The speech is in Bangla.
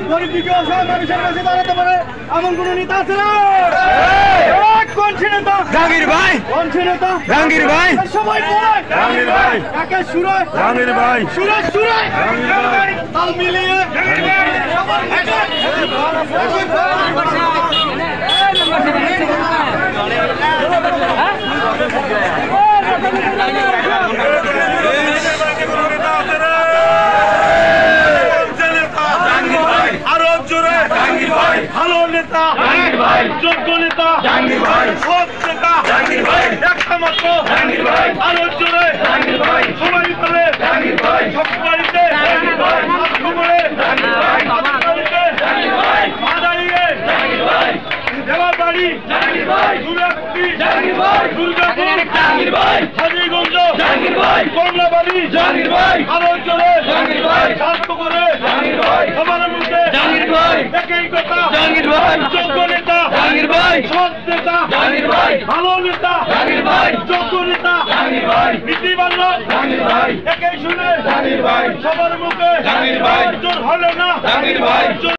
গরিব দুঃখী অসহায় মানুষের কাছে দাঁড়াতে পারে এমন কোন নেতা আছে না? কোন নেতা? জাহাঙ্গীর ভাই। কোন নেতা? জাহাঙ্গীর ভাই। সবাই বলে জাহাঙ্গীর ভাই। কাকে সুরায়? জাহাঙ্গীর ভাই। সুরায় সুরায় তাল মিলিয়ে ভালো নেতা, যোগ্য নেতা, সৎ নেতা, একটা মাত্র আরো জোরে সবাই বলে সব বাড়িতে দেওয়াবাড়ি, দুর্গাপুর, হাজিগঞ্জ, কমলাবাড়ি, আরো জোরে শান্ত করে সবার মধ্যে একই কথা যোগ্য নেতা, সৎ নেতা, ভালো নেতা, যোগ্য নেতা, নীতিবান একই শুনে সবার মুখে জোর হলে না।